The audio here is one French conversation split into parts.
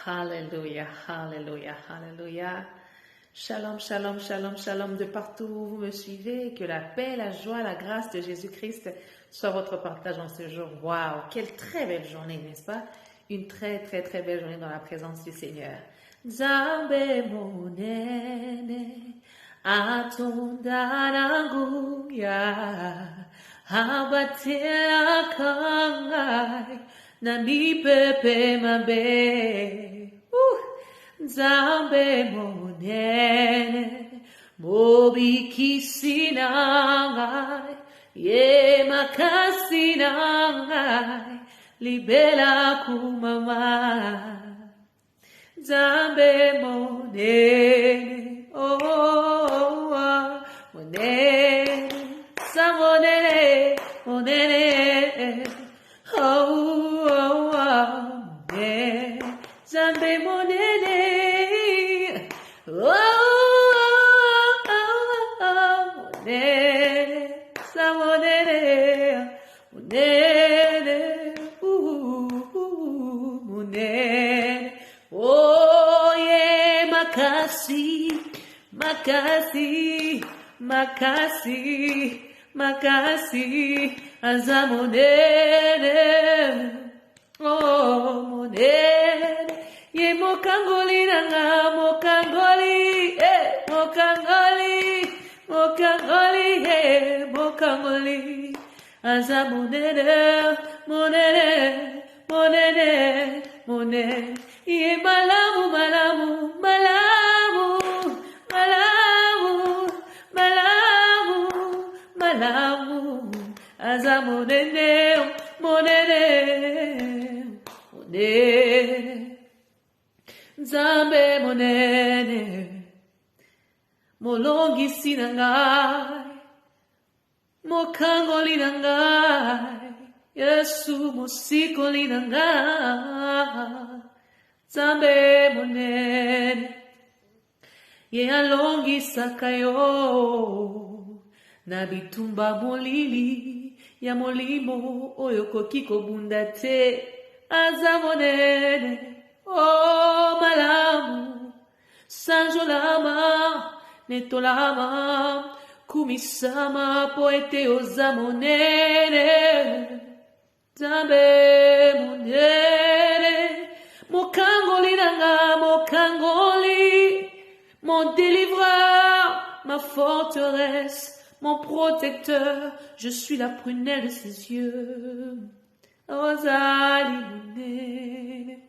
Alléluia, alléluia, alléluia. Shalom, shalom, shalom, shalom de partout où vous me suivez. Que la paix, la joie, la grâce de Jésus-Christ soit votre partage en ce jour. Waouh, quelle très belle journée, n'est-ce pas? Une très, très, très belle journée dans la présence du Seigneur. Nzambe monene, atondananguya, abatela kangai, nami pepe mabe. Nzambe monene, mobikisi nangai, ye makasi nangai, libela kumama. Nzambe monene, monene, sa monene, monene, monene, Nzambe monene, monene, sa monene, monene, monene. Oh yeah, makasi, makasi, makasi, makasi, azamonene, oh monene, ye mokangoli nanga, mokangoli, mokangoli, mokangoli, mokangoli, azamonene, monene, monene, monene. Ye malamu, malamu, malamu, malamu, malamu, malamu, azamonene, monene, monene, Nzambe monene, molongisi nangai, mokangoli nangai, Yesu musikoli nangai. Nzambe monene, ye alongisaka yo, na bitumba molili, ya molimo oyo koki kobunda te, aza monene, oh malamu, sanjolama, netolama, kumisama po ete oza monene, Nzambe monene, Mokangoli nanga, mokangoli, mon délivreur, ma forteresse, mon protecteur, je suis la prunelle de ses yeux. Ozali monene,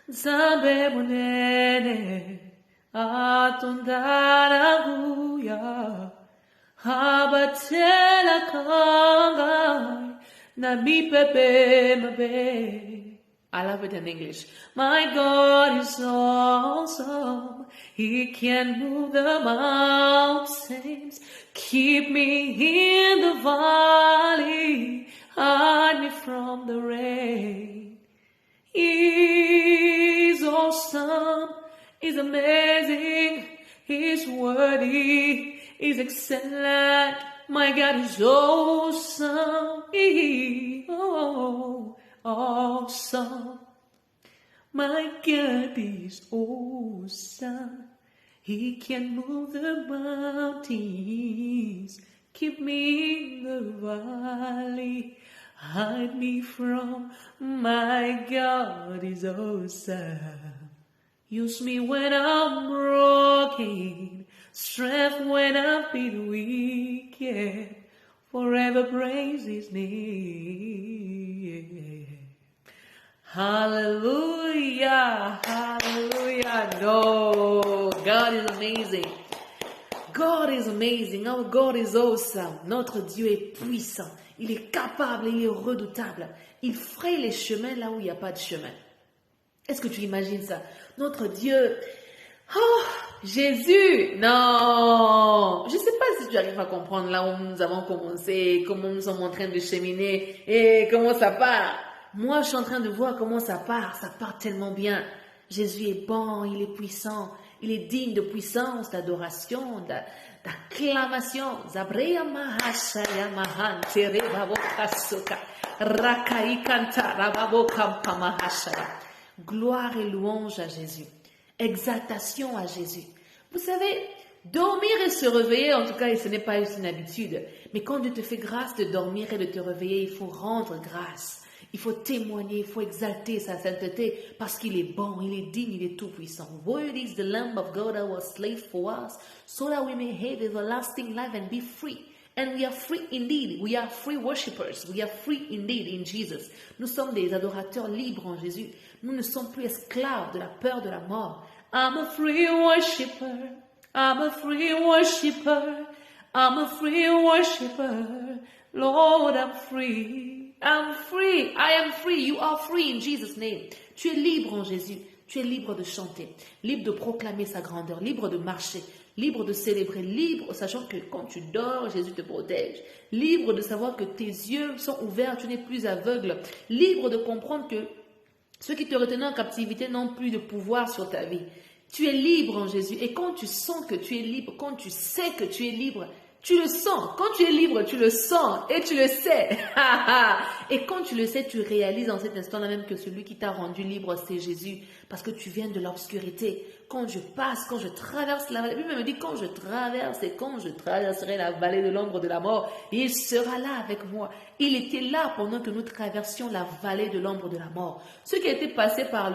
Nzambe monene, atondanaguya, abatela kangai, nami pepe mabe. I love it in English. My God is awesome. He can move the mountains. Keep me in the valley. Hide me from the rain. He's awesome. He's amazing. He's worthy. He's excellent. My God is awesome. Awesome. My God is awesome. He can move the mountains. Keep me in the valley. Hide me from my God is awesome. Use me when I'm broken. Strength when I feel weak. Yeah. Forever praise His name. Hallelujah, hallelujah. No, God is amazing. God is amazing. Our God is awesome. Notre Dieu est puissant. Il est capable, il est redoutable. Il fraye les chemins là où il n'y a pas de chemin. Est-ce que tu imagines ça? Notre Dieu... Oh, Jésus, non, je ne sais pas si tu arrives à comprendre là où nous avons commencé, comment nous sommes en train de cheminer et comment ça part. Moi, je suis en train de voir comment ça part tellement bien. Jésus est bon, il est puissant, il est digne de puissance, d'adoration, d'acclamation. Zabreya mahashaya mahan tere babo kasuka rakai kanta rababo kampa mahashaya. Gloire et louange à Jésus. Exaltation à Jésus. Vous savez, dormir et se réveiller, en tout cas, ce n'est pas une habitude. Mais quand Dieu te fait grâce de dormir et de te réveiller, il faut rendre grâce. Il faut témoigner, il faut exalter sa sainteté parce qu'il est bon, il est digne, il est tout-puissant. Worthy is the Lamb of God that was slain for us, so that we may have everlasting life and be free. And we are free indeed. We are free worshippers. We are free indeed in Jesus. Nous sommes des adorateurs libres en Jésus. Nous ne sommes plus esclaves de la peur de la mort. I'm a free worshipper. I'm a free worshipper. I'm a free worshipper. Lord, I'm free. I'm free. I am free. You are free in Jesus' name. Tu es libre en Jésus. Tu es libre de chanter, libre de proclamer sa grandeur, libre de marcher, libre de célébrer, libre, sachant que quand tu dors, Jésus te protège, libre de savoir que tes yeux sont ouverts, tu n'es plus aveugle, libre de comprendre que ceux qui te retenaient en captivité n'ont plus de pouvoir sur ta vie. Tu es libre en Jésus. Et quand tu sens que tu es libre, quand tu sais que tu es libre, tu le sens. Quand tu es libre, tu le sens et tu le sais. Et quand tu le sais, tu réalises en cet instant-là même que celui qui t'a rendu libre, c'est Jésus. Parce que tu viens de l'obscurité. Quand je passe, quand je traverse la vallée, la Bible me dit quand je traverse et quand je traverserai la vallée de l'ombre de la mort, il sera là avec moi. Il était là pendant que nous traversions la vallée de l'ombre de la mort. Ceux qui étaient passés par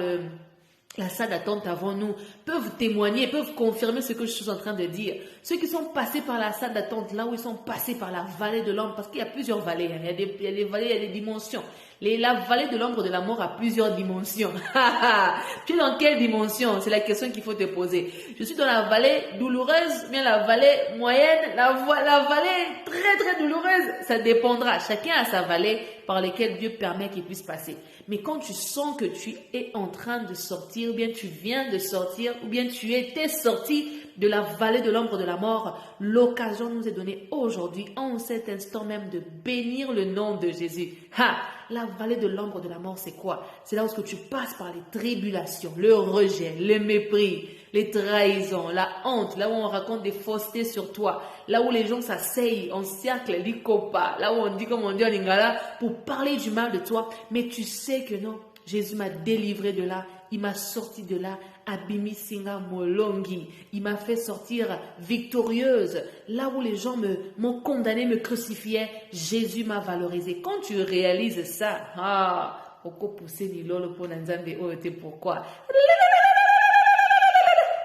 la salle d'attente avant nous peuvent témoigner, peuvent confirmer ce que je suis en train de dire. Ceux qui sont passés par la salle d'attente, là où ils sont passés par la vallée de l'ombre, parce qu'il y a plusieurs vallées, il y a des vallées, il y a des dimensions. La vallée de l'ombre de la mort a plusieurs dimensions. Tu es dans quelle dimension? C'est la question qu'il faut te poser. Je suis dans la vallée douloureuse, bien la vallée moyenne, la vallée très très douloureuse. Ça dépendra. Chacun a sa vallée par laquelle Dieu permet qu'il puisse passer. Mais quand tu sens que tu es en train de sortir, ou bien tu viens de sortir, ou bien tu étais sorti de la vallée de l'ombre de la mort, l'occasion nous est donnée aujourd'hui, en cet instant même, de bénir le nom de Jésus. La vallée de l'ombre de la mort, c'est quoi? C'est là où tu passes par les tribulations, le rejet, le mépris, les trahisons, la honte, là où on raconte des faussetés sur toi, là où les gens s'asseyent en cercle, l'ikopa, là où on dit comme on dit en lingala, pour parler du mal de toi, mais tu sais que non, Jésus m'a délivré de là, il m'a sorti de là, Abimi Singa Molongi, il m'a fait sortir victorieuse. Là où les gens m'ont condamné, me crucifiaient, Jésus m'a valorisé. Quand tu réalises ça, pourquoi?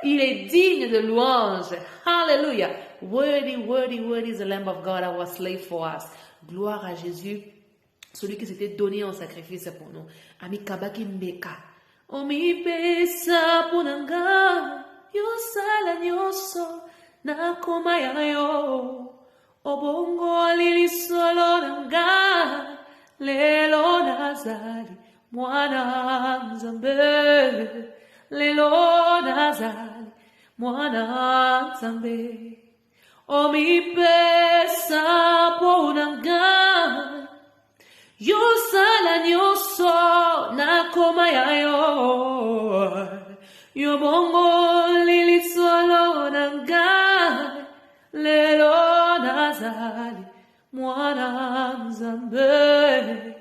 Il est digne de louange. Hallelujah. Worthy, worthy, worthy is the Lamb of God that was slain for us. Gloire à Jésus, celui qui s'était donné en sacrifice pour nous. Ami kabaki mbeka. Omi pesa punanga, yosala nyoso, na koma yayo. Obongo lili solo nanga, lelo nazali, mwana nzambe. Lelo nazali, mwana nzambe. Omi pesa punanga, yosala nyoso nakoma yayo. Yobongo lili solo nanga, lelo nazali, mwana nzambe.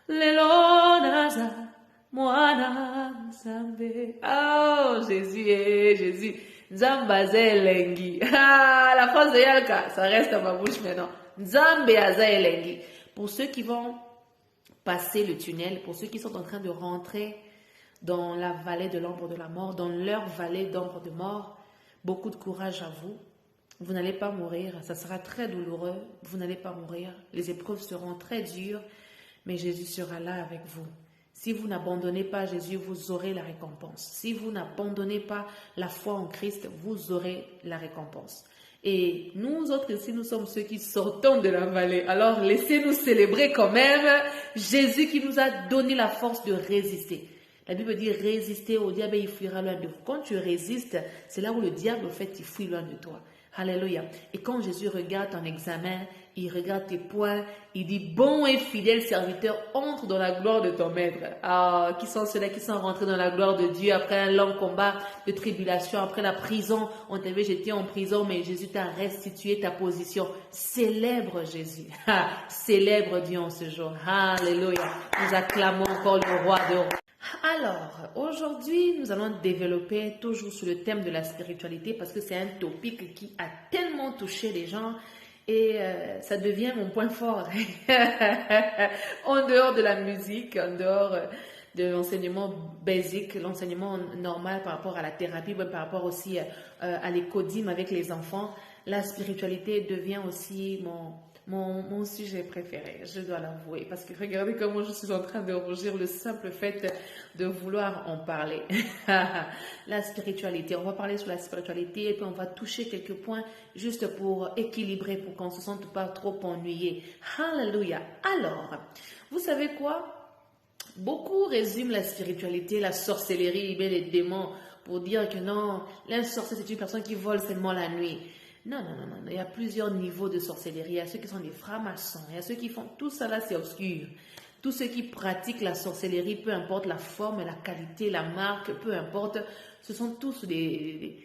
Lelo nazali, mwana nzambe. Oh Jésus, Jésus. Nzambe elengi. La phrase de Yalka, ça reste dans ma bouche maintenant. Nzambe elengi. Pour ceux qui vont passer le tunnel, pour ceux qui sont en train de rentrer dans la vallée de l'ombre de la mort, dans leur vallée d'ombre de mort, beaucoup de courage à vous. Vous n'allez pas mourir, ça sera très douloureux, vous n'allez pas mourir, les épreuves seront très dures, mais Jésus sera là avec vous. Si vous n'abandonnez pas Jésus, vous aurez la récompense. Si vous n'abandonnez pas la foi en Christ, vous aurez la récompense. Et nous autres ici, nous sommes ceux qui sortons de la vallée. Alors, laissez-nous célébrer quand même Jésus qui nous a donné la force de résister. La Bible dit résister au diable et il fuira loin de vous. Quand tu résistes, c'est là où le diable, au fait, il fuit loin de toi. Alléluia. Et quand Jésus regarde ton examen, il regarde tes points, il dit, bon et fidèle serviteur, entre dans la gloire de ton maître. Ah, qui sont ceux-là qui sont rentrés dans la gloire de Dieu après un long combat de tribulation, après la prison. On t'avait jeté en prison, mais Jésus t'a restitué ta position. Célèbre Jésus. Célèbre Dieu en ce jour. Alléluia. Nous acclamons encore le roi de rois. Alors, aujourd'hui, nous allons développer toujours sur le thème de la spiritualité parce que c'est un topic qui a tellement touché les gens et ça devient mon point fort. En dehors de la musique, en dehors de l'enseignement basique, l'enseignement normal par rapport à la thérapie, par rapport aussi à l'écodyme avec les enfants, la spiritualité devient aussi mon sujet préféré, je dois l'avouer, parce que regardez comment je suis en train de rougir le simple fait de vouloir en parler. La spiritualité, on va parler sur la spiritualité et puis on va toucher quelques points juste pour équilibrer, pour qu'on ne se sente pas trop ennuyé. Hallelujah. Alors, vous savez quoi? Beaucoup résument la spiritualité, la sorcellerie, bien les démons, pour dire que non, l'un sorcier c'est une personne qui vole seulement la nuit. Non, non, non, non, il y a plusieurs niveaux de sorcellerie. Il y a ceux qui sont des francs-maçons, il y a ceux qui font tout ça là, c'est obscur. Tous ceux qui pratiquent la sorcellerie, peu importe la forme, la qualité, la marque, peu importe, ce sont tous des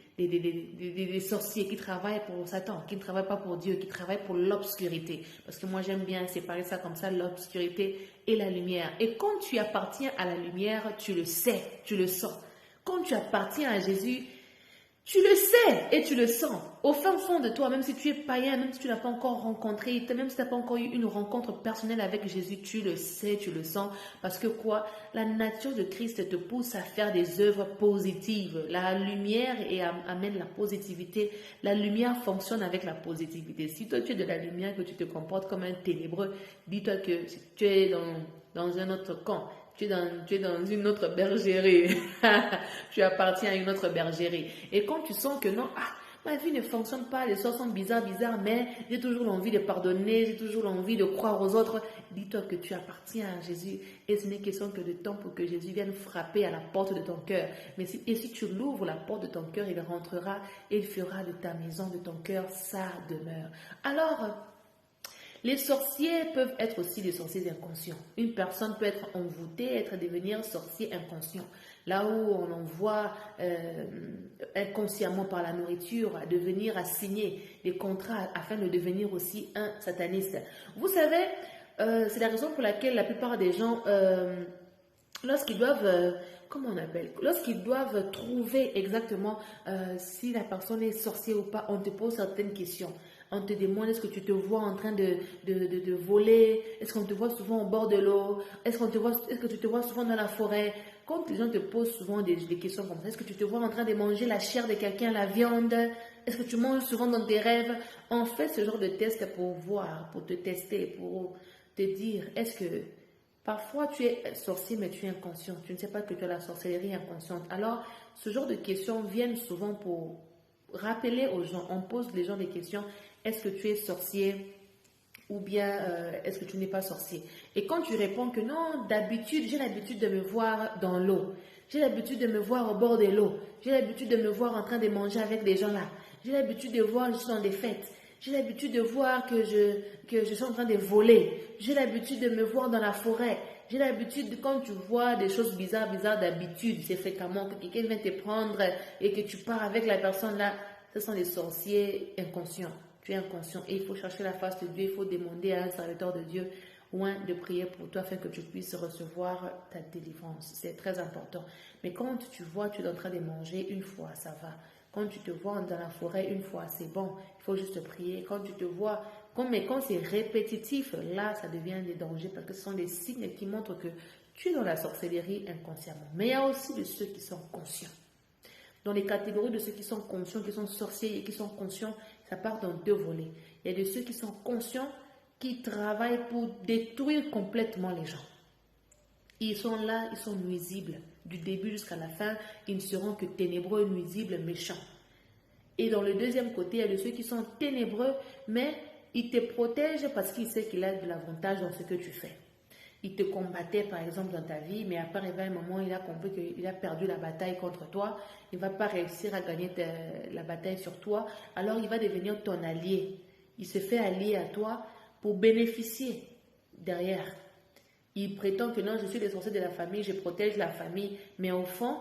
sorciers qui travaillent pour Satan, qui ne travaillent pas pour Dieu, qui travaillent pour l'obscurité. Parce que moi j'aime bien séparer ça comme ça, l'obscurité et la lumière. Et quand tu appartiens à la lumière, tu le sais, tu le sens. Quand tu appartiens à Jésus, tu le sais et tu le sens. Au fin fond de toi, même si tu es païen, même si tu n'as pas encore rencontré, même si tu n'as pas encore eu une rencontre personnelle avec Jésus, tu le sais, tu le sens. Parce que quoi? La nature de Christ te pousse à faire des œuvres positives. La lumière amène la positivité. La lumière fonctionne avec la positivité. Si toi tu es de la lumière, que tu te comportes comme un ténébreux, dis-toi que tu es dans un autre camp. Tu es dans une autre bergerie. Tu appartiens à une autre bergerie. Et quand tu sens que non, ma vie ne fonctionne pas, les choses sont bizarres, mais j'ai toujours l'envie de pardonner, j'ai toujours l'envie de croire aux autres, dis-toi que tu appartiens à Jésus. Et ce n'est question que de temps pour que Jésus vienne frapper à la porte de ton cœur. Et si tu l'ouvres la porte de ton cœur, il rentrera et il fera de ta maison, de ton cœur, sa demeure. Alors, les sorciers peuvent être aussi des sorciers inconscients. Une personne peut être envoûtée, devenir sorcier inconscient. Là où on en voit inconsciemment par la nourriture, à signer des contrats afin de devenir aussi un sataniste. Vous savez, c'est la raison pour laquelle la plupart des gens, lorsqu'ils doivent... Lorsqu'ils doivent trouver exactement si la personne est sorcière ou pas, on te pose certaines questions. On te demande, est-ce que tu te vois en train de voler? Est-ce qu'on te voit souvent au bord de l'eau? Est-ce que tu te vois souvent dans la forêt? Quand les gens te posent souvent des questions comme ça, est-ce que tu te vois en train de manger la chair de quelqu'un, la viande? Est-ce que tu manges souvent dans tes rêves? On fait ce genre de test pour voir, pour te tester, pour te dire, est-ce que parfois tu es sorcier mais tu es inconscient. Tu ne sais pas que tu as la sorcellerie inconsciente. Alors, ce genre de questions viennent souvent pour rappeler aux gens. On pose les gens des questions. Est-ce que tu es sorcier ou bien est-ce que tu n'es pas sorcier? Et quand tu réponds que non, d'habitude, j'ai l'habitude de me voir dans l'eau. J'ai l'habitude de me voir au bord de l'eau. J'ai l'habitude de me voir en train de manger avec des gens là. J'ai l'habitude de voir, je suis dans des fêtes. J'ai l'habitude de voir que je suis en train de voler. J'ai l'habitude de me voir dans la forêt. J'ai l'habitude, quand tu vois des choses bizarres d'habitude, c'est fréquemment que quelqu'un vient te prendre et que tu pars avec la personne là. Ce sont des sorciers inconscients. Tu es inconscient et il faut chercher la face de Dieu. Il faut demander à un serviteur de Dieu ou de prier pour toi afin que tu puisses recevoir ta délivrance. C'est très important. Mais quand tu vois, tu es en train de manger une fois, ça va. Quand tu te vois dans la forêt une fois, c'est bon. Il faut juste prier. Quand tu te vois, mais quand c'est répétitif, là, ça devient des dangers parce que ce sont des signes qui montrent que tu es dans la sorcellerie inconsciemment. Mais il y a aussi de ceux qui sont conscients. Dans les catégories de ceux qui sont conscients, qui sont sorciers et qui sont conscients, ça part dans deux volets. Il y a de ceux qui sont conscients, qui travaillent pour détruire complètement les gens. Ils sont là, ils sont nuisibles. Du début jusqu'à la fin, ils ne seront que ténébreux, nuisibles, méchants. Et dans le deuxième côté, il y a de ceux qui sont ténébreux, mais ils te protègent parce qu'ils savent qu'il a de l'avantage dans ce que tu fais. Il te combattait par exemple dans ta vie, mais après un moment, il a compris qu'il a perdu la bataille contre toi. Il ne va pas réussir à gagner la bataille sur toi. Alors il va devenir ton allié. Il se fait allier à toi pour bénéficier derrière. Il prétend que non, je suis l'essentiel de la famille, je protège la famille. Mais au fond,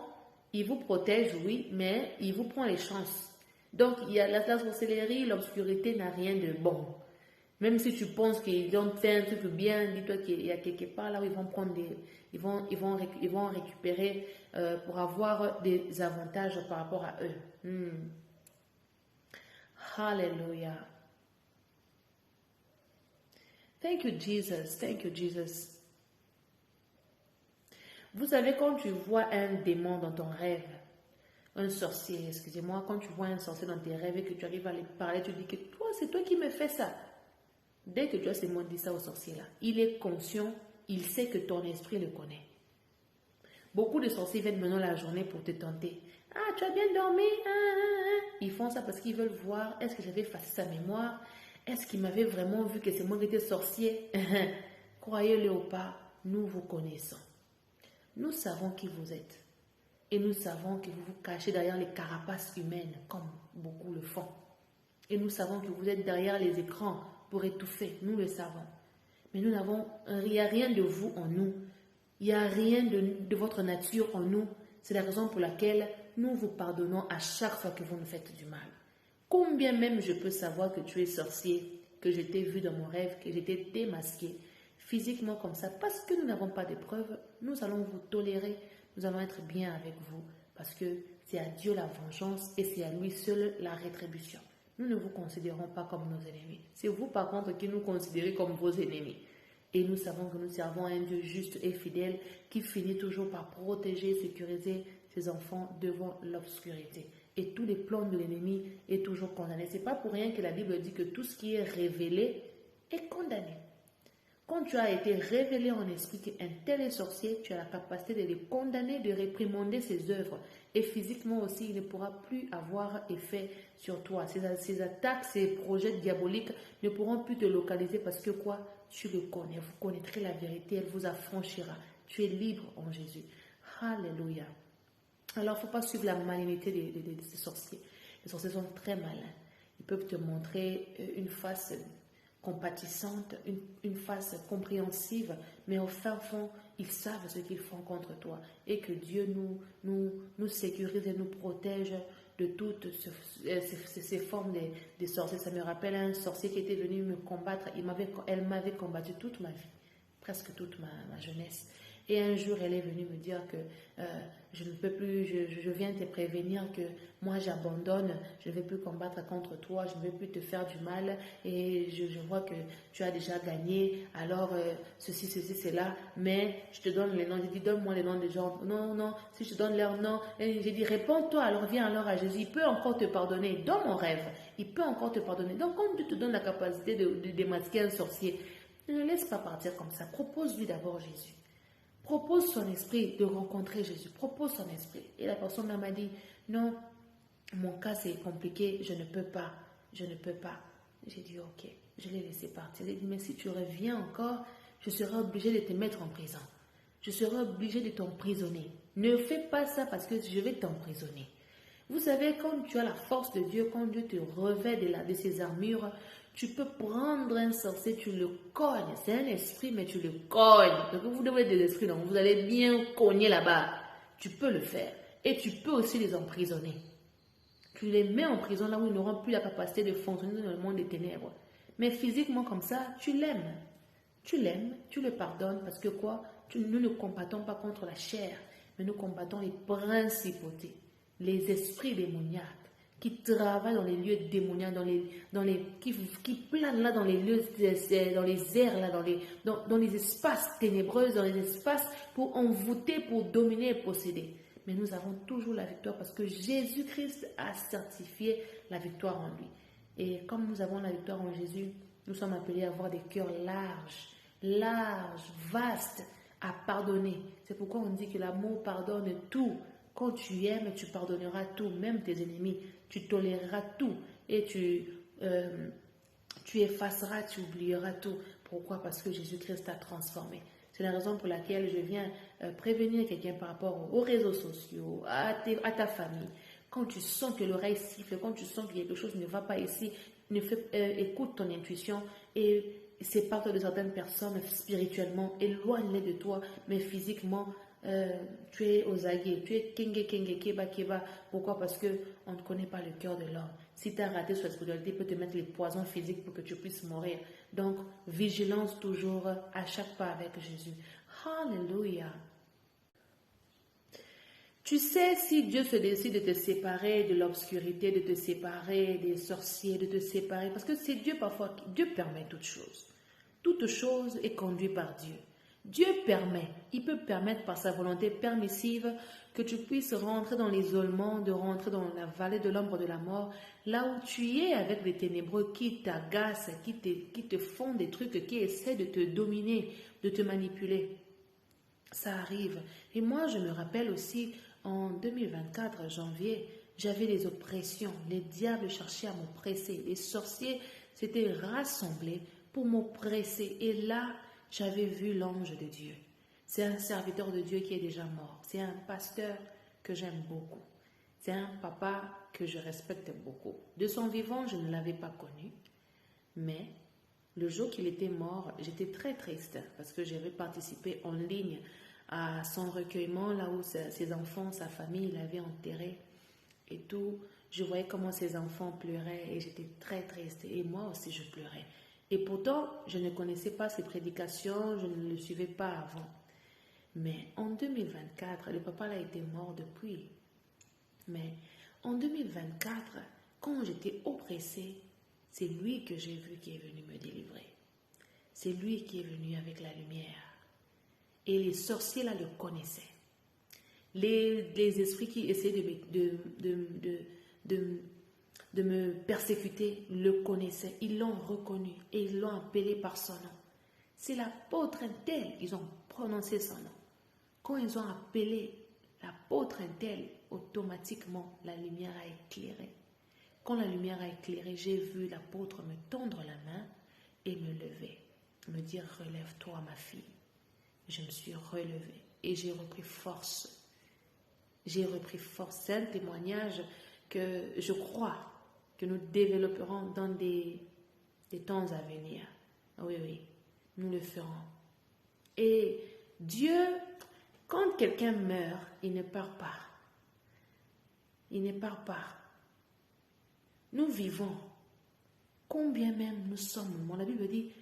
il vous protège, oui, mais il vous prend les chances. Donc, il y a la sorcellerie, l'obscurité n'a rien de bon. Même si tu penses qu'ils ont fait un truc bien, dis-toi qu'il y a quelque part là où ils vont prendre ils vont récupérer pour avoir des avantages par rapport à eux. Hallelujah. Thank you, Jesus. Thank you, Jesus. Vous savez, quand tu vois un démon dans ton rêve, un sorcier, excusez-moi, quand tu vois un sorcier dans tes rêves et que tu arrives à lui parler, tu dis que toi, c'est toi qui me fais ça. Dès que tu as ce mot dit ça au sorcier là, il est conscient, il sait que ton esprit le connaît. Beaucoup de sorciers viennent maintenant la journée pour te tenter. Ah, tu as bien dormi? Ils font ça parce qu'ils veulent voir, est-ce que j'avais effacé sa mémoire? Est-ce qu'il m'avait vraiment vu que c'est moi qui étais sorcier? Croyez-le ou pas, nous vous connaissons. Nous savons qui vous êtes. Et nous savons que vous vous cachez derrière les carapaces humaines, comme beaucoup le font. Et nous savons que vous êtes derrière les écrans pour étouffer. Nous le savons. Mais nous n'avons, il n'y a rien de vous en nous. Il n'y a rien de votre nature en nous. C'est la raison pour laquelle nous vous pardonnons à chaque fois que vous nous faites du mal. Combien même je peux savoir que tu es sorcier, que je t'ai vu dans mon rêve, que je t'ai démasqué, physiquement comme ça, parce que nous n'avons pas de preuves, nous allons vous tolérer, nous allons être bien avec vous, parce que c'est à Dieu la vengeance et c'est à lui seul la rétribution. Nous ne vous considérons pas comme nos ennemis. C'est vous par contre qui nous considérez comme vos ennemis. Et nous savons que nous servons un Dieu juste et fidèle qui finit toujours par protéger et sécuriser ses enfants devant l'obscurité. Et tous les plans de l'ennemi est toujours condamné. Ce n'est pas pour rien que la Bible dit que tout ce qui est révélé est condamné. Quand tu as été révélé en esprit qu'un tel est sorcier, tu as la capacité de le condamner, de réprimander ses œuvres. Et physiquement aussi, il ne pourra plus avoir effet sur toi. Ces attaques, ces projets diaboliques ne pourront plus te localiser parce que quoi? Tu le connais. Vous connaîtrez la vérité, elle vous affranchira. Tu es libre en Jésus. Alléluia. Alors, il ne faut pas suivre la malignité de ces sorciers. Les sorciers sont très malins. Ils peuvent te montrer une face compatissante, une face compréhensive, mais au fin fond, ils savent ce qu'ils font contre toi. Et que Dieu nous sécurise et nous protège de toutes ces formes de sorciers. Ça me rappelle un sorcier qui était venu me combattre. Elle m'avait combattu toute ma vie, presque toute ma jeunesse. Et un jour, elle est venue me dire que je ne peux plus, je viens te prévenir que moi j'abandonne, je ne vais plus combattre contre toi, je ne vais plus te faire du mal et je vois que tu as déjà gagné, alors ceci, cela, mais je te donne les noms. J'ai dit, donne-moi les noms des gens. Non, si je te donne leurs noms, j'ai dit, réponds-toi, alors viens alors à Jésus, il peut encore te pardonner. Dans mon rêve, il peut encore te pardonner. Donc quand Dieu te donne la capacité de démasquer un sorcier, ne le laisse pas partir comme ça, propose-lui d'abord Jésus. Propose son esprit de rencontrer Jésus. Propose son esprit. Et la personne m'a dit, non, mon cas c'est compliqué, je ne peux pas. J'ai dit, ok, je l'ai laissé partir. J'ai dit, mais si tu reviens encore, je serai obligé de te mettre en prison. Je serai obligé de t'emprisonner. Ne fais pas ça parce que je vais t'emprisonner. Vous savez, quand tu as la force de Dieu, quand Dieu te revêt de ses armures, tu peux prendre un sorcier, tu le cognes. C'est un esprit, mais tu le cognes. Donc vous devez des esprits, donc vous allez bien cogner là-bas. Tu peux le faire. Et tu peux aussi les emprisonner. Tu les mets en prison là où ils n'auront plus la capacité de fonctionner dans le monde des ténèbres. Mais physiquement comme ça, tu l'aimes. Tu l'aimes, tu le pardonnes parce que quoi? Nous ne combattons pas contre la chair, mais nous combattons les principautés, les esprits démoniaques qui travaillent dans les lieux démoniaques, qui planent là dans les lieux, dans les airs, là, dans les espaces ténébreux, dans les espaces pour envoûter, pour dominer et posséder. Mais nous avons toujours la victoire parce que Jésus-Christ a certifié la victoire en lui. Et comme nous avons la victoire en Jésus, nous sommes appelés à avoir des cœurs larges, vastes, à pardonner. C'est pourquoi on dit que l'amour pardonne tout. Quand tu aimes, tu pardonneras tout, même tes ennemis. Tu toléreras tout et tu effaceras, tu oublieras tout. Pourquoi? Parce que Jésus-Christ t'a transformé. C'est la raison pour laquelle je viens prévenir quelqu'un par rapport aux réseaux sociaux, à ta famille. Quand tu sens que l'oreille siffle, quand tu sens que quelque chose ne va pas ici, écoute ton intuition et sépare-toi de certaines personnes spirituellement, éloigne-les de toi, mais physiquement, tu es aux aguets, tu es kenge, keba. Pourquoi? Parce qu'on ne connaît pas le cœur de l'homme. Si tu as raté sur la spiritualité, il peut te mettre les poisons physiques pour que tu puisses mourir. Donc, vigilance toujours à chaque pas avec Jésus. Alléluia. Tu sais, si Dieu se décide de te séparer de l'obscurité, de te séparer des sorciers, de te séparer, parce que c'est Dieu parfois, Dieu permet toutes choses. Toute chose est conduite par Dieu. Dieu permet, il peut permettre par sa volonté permissive que tu puisses rentrer dans l'isolement, de rentrer dans la vallée de l'ombre de la mort, là où tu es avec les ténébreux qui t'agacent, qui te font des trucs, qui essaient de te dominer, de te manipuler. Ça arrive. Et moi, je me rappelle aussi, en 2024, janvier, j'avais des oppressions. Les diables cherchaient à m'oppresser. Les sorciers s'étaient rassemblés pour m'oppresser. Et là, j'avais vu l'ange de Dieu. C'est un serviteur de Dieu qui est déjà mort. C'est un pasteur que j'aime beaucoup. C'est un papa que je respecte beaucoup. De son vivant, je ne l'avais pas connu. Mais le jour qu'il était mort, j'étais très triste parce que j'avais participé en ligne à son recueillement, là où ses enfants, sa famille l'avaient enterré et tout. Je voyais comment ses enfants pleuraient et j'étais très triste. Et moi aussi, je pleurais. Et pourtant, je ne connaissais pas ses prédications, je ne le suivais pas avant. Mais en 2024, le papa là était mort depuis. Mais en 2024, quand j'étais oppressée, c'est lui que j'ai vu qui est venu me délivrer. C'est lui qui est venu avec la lumière. Et les sorciers là le connaissaient. Les esprits qui essayaient de me persécuter le connaissaient. Ils l'ont reconnu et ils l'ont appelé par son nom. C'est l'apôtre un tel, ils ont prononcé son nom. Quand ils ont appelé l'apôtre un tel, automatiquement la lumière a éclairé. Quand la lumière a éclairé, j'ai vu l'apôtre me tendre la main et me lever, me dire « Relève-toi ma fille ». Je me suis relevée et j'ai repris force. J'ai repris force. C'est un témoignage que je crois que nous développerons dans des temps à venir. Oui, oui, nous le ferons. Et Dieu, quand quelqu'un meurt, il ne part pas. Il ne part pas. Nous vivons. Combien même nous sommes morts. La Bible dit,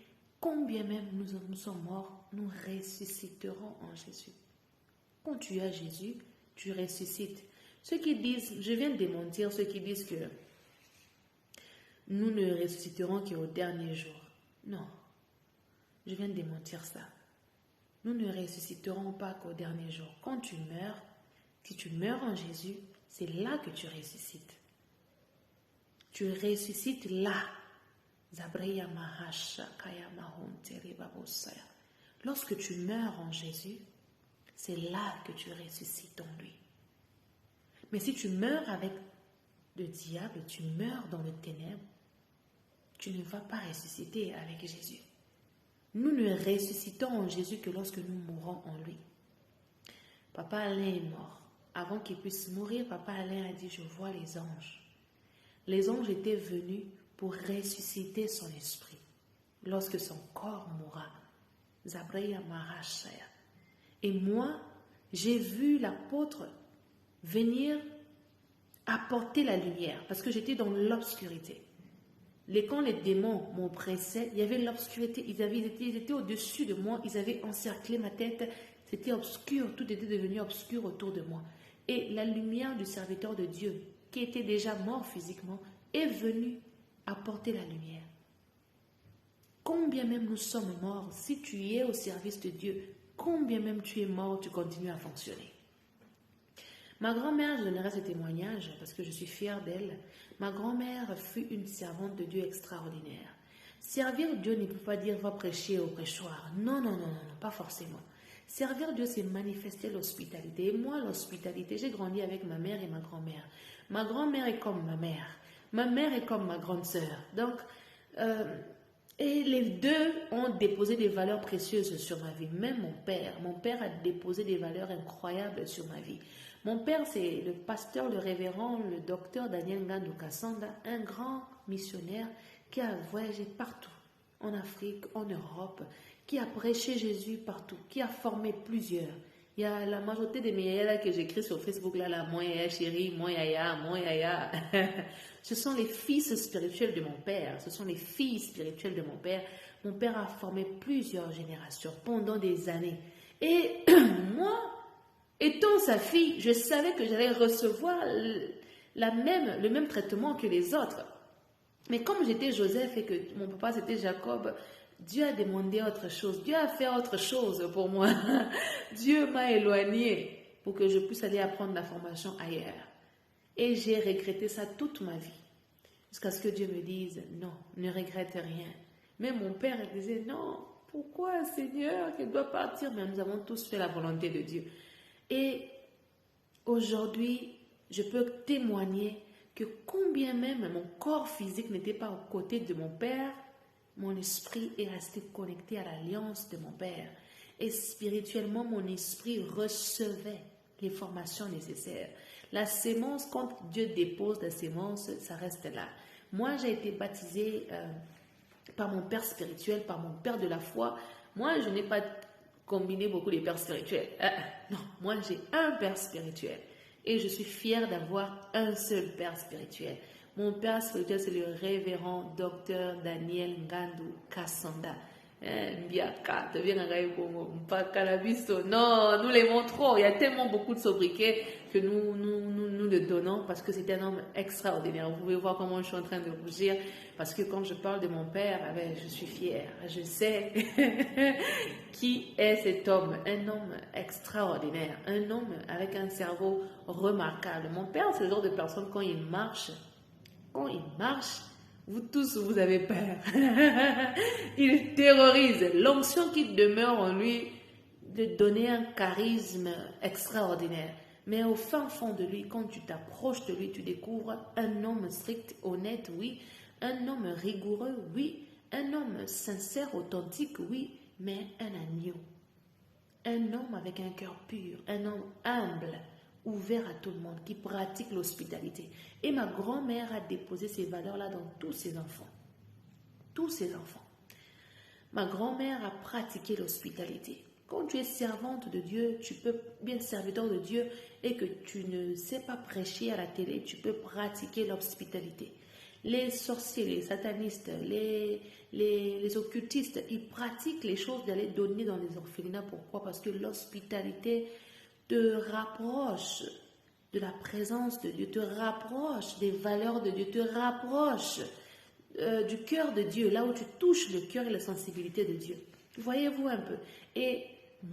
combien même nous sommes morts, nous ressusciterons en Jésus. Quand tu as Jésus, tu ressuscites. Ceux qui disent, je viens de démentir ceux qui disent que nous ne ressusciterons qu'au dernier jour. Non, je viens de démentir ça. Nous ne ressusciterons pas qu'au dernier jour. Quand tu meurs, si tu meurs en Jésus, c'est là que tu ressuscites. Tu ressuscites là. Lorsque tu meurs en Jésus, c'est là que tu ressuscites en lui. Mais si tu meurs avec le diable, tu meurs dans les ténèbres, tu ne vas pas ressusciter avec Jésus. Nous ne ressuscitons en Jésus que lorsque nous mourons en lui. Papa Alain est mort. Avant qu'il puisse mourir, Papa Alain a dit, je vois les anges. Les anges étaient venus pour ressusciter son esprit lorsque son corps mourra. Et moi, j'ai vu l'apôtre venir apporter la lumière parce que j'étais dans l'obscurité. Quand les démons m'oppressaient, il y avait l'obscurité. Ils étaient au-dessus de moi, ils avaient encerclé ma tête. C'était obscur, tout était devenu obscur autour de moi. Et la lumière du serviteur de Dieu, qui était déjà mort physiquement, est venue apporter la lumière. Combien même nous sommes morts, si tu es au service de Dieu, combien même tu es mort, tu continues à fonctionner. Ma grand-mère, je donnerai ce témoignage parce que je suis fière d'elle. Ma grand-mère fut une servante de Dieu extraordinaire. Servir Dieu ne peut pas dire va prêcher au prêchoir. Non, non, non, non, pas forcément. Servir Dieu, c'est manifester l'hospitalité. Et moi, l'hospitalité, j'ai grandi avec ma mère et ma grand-mère. Ma grand-mère est comme ma mère. Ma mère est comme ma grande sœur. Donc, et les deux ont déposé des valeurs précieuses sur ma vie. Même mon père a déposé des valeurs incroyables sur ma vie. Mon père, c'est le pasteur, le révérend, le docteur Daniel Ngandou Kassanda, un grand missionnaire qui a voyagé partout, en Afrique, en Europe, qui a prêché Jésus partout, qui a formé plusieurs. Il y a la majorité des mes yaya que j'écris sur Facebook, là, moi yaya chérie, moi yaya. Ce sont les fils spirituels de mon père, ce sont les filles spirituelles de mon père. Mon père a formé plusieurs générations pendant des années. Et moi, étant sa fille, je savais que j'allais recevoir le même traitement que les autres. Mais comme j'étais Joseph et que mon papa c'était Jacob, Dieu a demandé autre chose. Dieu a fait autre chose pour moi. Dieu m'a éloigné pour que je puisse aller apprendre la formation ailleurs. Et j'ai regretté ça toute ma vie. Jusqu'à ce que Dieu me dise, non, ne regrette rien. Même mon père disait, non, pourquoi Seigneur, qu'elle doit partir? Mais nous avons tous fait la volonté de Dieu. Et aujourd'hui, je peux témoigner que combien même mon corps physique n'était pas aux côtés de mon père, mon esprit est resté connecté à l'alliance de mon père. Et spirituellement, mon esprit recevait les formations nécessaires. La sémence, quand Dieu dépose la sémence, ça reste là. Moi, j'ai été baptisée par mon père spirituel, par mon père de la foi. Moi, je n'ai pas combiné beaucoup de pères spirituels. Non, moi, j'ai un père spirituel. Et je suis fière d'avoir un seul père spirituel. Mon père spirituel, c'est le révérend docteur Daniel Ngandou Kassanda. Non, nous l'aimons trop. Il y a tellement beaucoup de sobriquets que nous le donnons parce que c'est un homme extraordinaire. Vous pouvez voir comment je suis en train de rougir parce que quand je parle de mon père, je suis fière. Je sais qui est cet homme. Un homme extraordinaire. Un homme avec un cerveau remarquable. Mon père, c'est le genre de personne quand il marche, vous tous, vous avez peur. Il terrorise. L'onction qui demeure en lui de donner un charisme extraordinaire. Mais au fin fond de lui, quand tu t'approches de lui, tu découvres un homme strict, honnête, oui. Un homme rigoureux, oui. Un homme sincère, authentique, oui. Mais un agneau. Un homme avec un cœur pur. Un homme humble, ouvert à tout le monde, qui pratique l'hospitalité. Et ma grand-mère a déposé ces valeurs-là dans tous ses enfants. Tous ses enfants. Ma grand-mère a pratiqué l'hospitalité. Quand tu es servante de Dieu, tu peux, bien serviteur de Dieu, et que tu ne sais pas prêcher à la télé, tu peux pratiquer l'hospitalité. Les sorciers, les satanistes, les occultistes, ils pratiquent les choses d'aller donner dans les orphelinats. Pourquoi? Parce que l'hospitalité te rapproche de la présence de Dieu, te rapproche des valeurs de Dieu, te rapproche du cœur de Dieu, là où tu touches le cœur et la sensibilité de Dieu. Voyez-vous un peu. Et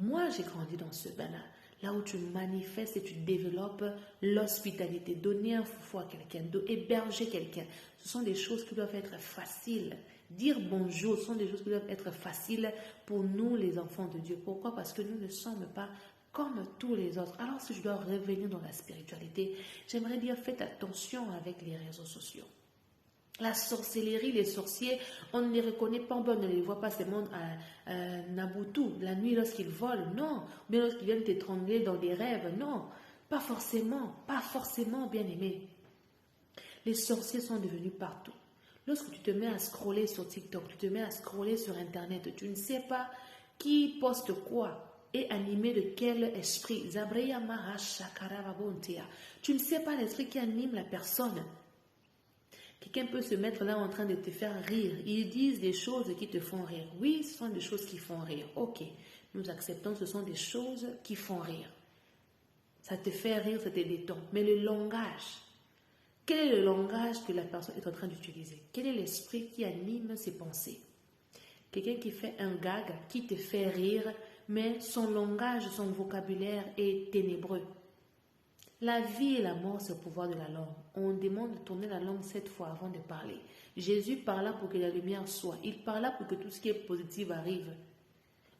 moi, j'ai grandi dans ce bain-là, là où tu manifestes et tu développes l'hospitalité, donner un foufou à quelqu'un, héberger quelqu'un. Ce sont des choses qui doivent être faciles. Dire bonjour, ce sont des choses qui doivent être faciles pour nous, les enfants de Dieu. Pourquoi? Parce que nous ne sommes pas comme tous les autres. Alors, si je dois revenir dans la spiritualité, j'aimerais dire, faites attention avec les réseaux sociaux. La sorcellerie, les sorciers, on ne les reconnaît pas, on ne les voit pas seulement à Nabutu, la nuit lorsqu'ils volent, non. Ou bien lorsqu'ils viennent t'étrangler dans des rêves, non. Pas forcément, bien aimé. Les sorciers sont devenus partout. Lorsque tu te mets à scroller sur TikTok, tu te mets à scroller sur Internet, tu ne sais pas qui poste quoi. Et animé de quel esprit? Tu ne sais pas l'esprit qui anime la personne. Quelqu'un peut se mettre là en train de te faire rire. Ils disent des choses qui te font rire. Oui, ce sont des choses qui font rire. Ok, nous acceptons, ce sont des choses qui font rire. Ça te fait rire, ça te détend. Mais le langage, quel est le langage que la personne est en train d'utiliser? Quel est l'esprit qui anime ses pensées? Quelqu'un qui fait un gag, qui te fait rire, mais son langage, son vocabulaire est ténébreux. La vie et la mort, c'est le pouvoir de la langue. On demande de tourner la langue 7 fois avant de parler. Jésus parla pour que la lumière soit. Il parla pour que tout ce qui est positif arrive.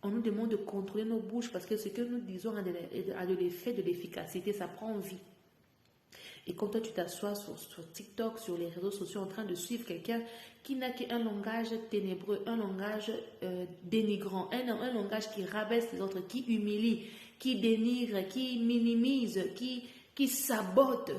On nous demande de contrôler nos bouches parce que ce que nous disons a de l'effet, de l'efficacité, ça prend vie. Et quand toi tu t'assois sur TikTok, sur les réseaux sociaux en train de suivre quelqu'un qui n'a qu'un langage ténébreux, un langage dénigrant, un langage qui rabaisse les autres, qui humilie, qui dénigre, qui minimise, qui sabote,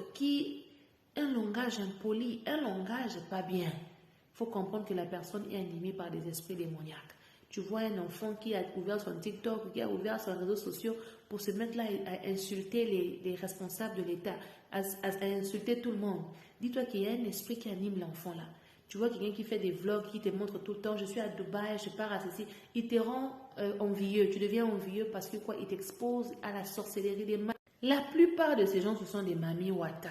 un langage impoli, un langage pas bien. Il faut comprendre que la personne est animée par des esprits démoniaques. Tu vois un enfant qui a ouvert son TikTok, qui a ouvert son réseau social pour se mettre là à insulter les responsables de l'État, à insulter tout le monde. Dis-toi qu'il y a un esprit qui anime l'enfant là. Tu vois quelqu'un qui fait des vlogs, qui te montre tout le temps, je suis à Dubaï, je pars à ceci. Il te rend envieux. Tu deviens envieux parce que quoi? Il t'expose à la sorcellerie des mamies. La plupart de ces gens, ce sont des mamies Wata.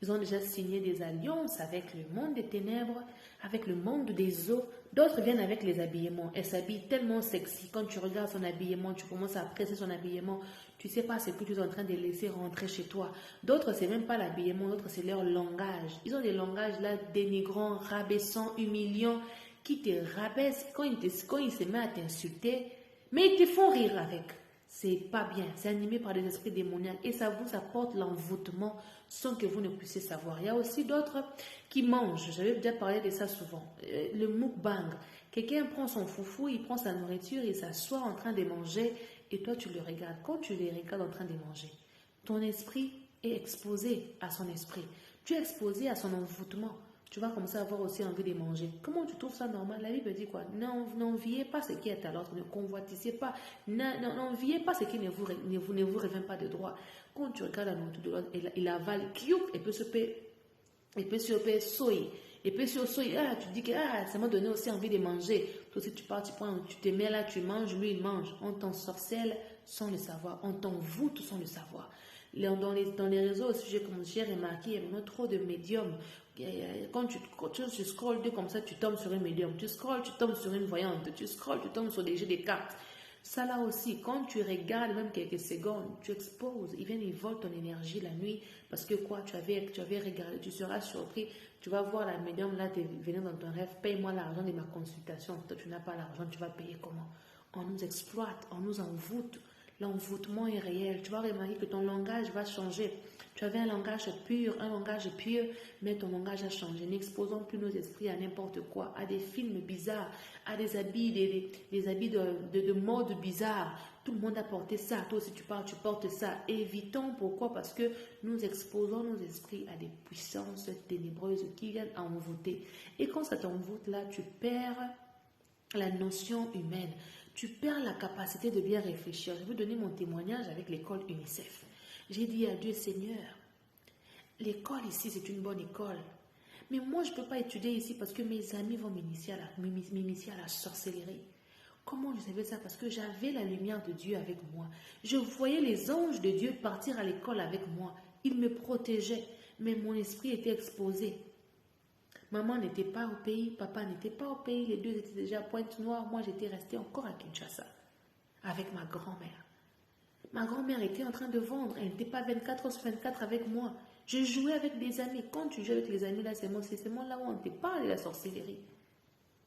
Ils ont déjà signé des alliances avec le monde des ténèbres, avec le monde des eaux. D'autres viennent avec les habillements. Elle s'habille tellement sexy. Quand tu regardes son habillement, tu commences à apprécier son habillement. Tu ne sais pas ce que tu es en train de laisser rentrer chez toi. D'autres, c'est même pas l'habillement. D'autres, c'est leur langage. Ils ont des langages là dénigrants, rabaissants, humiliants, qui te rabaissent quand ils se mettent à t'insulter. Mais ils te font rire avec. C'est pas bien, c'est animé par des esprits démoniaques et ça vous apporte l'envoûtement sans que vous ne puissiez savoir. Il y a aussi d'autres qui mangent, j'avais déjà parlé de ça souvent, le mukbang. Quelqu'un prend son foufou, il prend sa nourriture, il s'assoit en train de manger et toi tu le regardes. Quand tu les regardes en train de manger, ton esprit est exposé à son esprit. Tu es exposé à son envoûtement. Tu vas commencer à avoir aussi envie de manger. Comment tu trouves ça normal? La Bible dit quoi? N'enviez pas ce qui est à l'autre, ne convoitisez pas, n'enviez pas ce qui ne vous revient pas de droit. Quand tu regardes la nourriture de l'autre, il avale, et peut se payer soy. Et puis sur soy, tu dis que ça m'a donné aussi envie de manger. Toi aussi tu pars, tu te mets là, tu manges, lui il mange. On t'ensorcelle sans le savoir, on t'envoûte sans le savoir. Dans les réseaux aussi, j'ai remarqué, il y a vraiment trop de médiums. Quand tu scrolles comme ça, tu tombes sur un médium. Tu scrolles, tu tombes sur une voyante. Tu scrolles, tu tombes sur des jeux de cartes. Ça là aussi, quand tu regardes même quelques secondes, tu exposes. Ils volent ton énergie la nuit. Parce que quoi, tu avais regardé, tu seras surpris. Tu vas voir la médium là, venir dans ton rêve. Paye-moi l'argent de ma consultation. Toi, tu n'as pas l'argent, tu vas payer comment? On nous exploite, on nous envoûte. L'envoûtement est réel. Tu vas remarquer que ton langage va changer. Tu avais un langage pur, mais ton langage a changé. N'exposons plus nos esprits à n'importe quoi, à des films bizarres, à des habits, des habits de mode bizarre. Tout le monde a porté ça. Toi aussi tu parles, tu portes ça. Évitons. Pourquoi? Parce que nous exposons nos esprits à des puissances ténébreuses qui viennent envoûter. Et quand ça t'envoûte là, tu perds la notion humaine. Tu perds la capacité de bien réfléchir. Je vais donner mon témoignage avec l'école UNICEF. J'ai dit à Dieu, Seigneur, l'école ici, c'est une bonne école. Mais moi, je ne peux pas étudier ici parce que mes amis vont m'initier à la sorcellerie. Comment je savais ça? Parce que j'avais la lumière de Dieu avec moi. Je voyais les anges de Dieu partir à l'école avec moi. Ils me protégeaient, mais mon esprit était exposé. Maman n'était pas au pays, papa n'était pas au pays, les deux étaient déjà à Pointe-Noire. Moi, j'étais restée encore à Kinshasa avec ma grand-mère. Ma grand-mère était en train de vendre, elle n'était pas 24 heures sur 24 avec moi. Je jouais avec des amis. Quand tu joues avec les amis, là, c'est moi là où on te parle de la sorcellerie.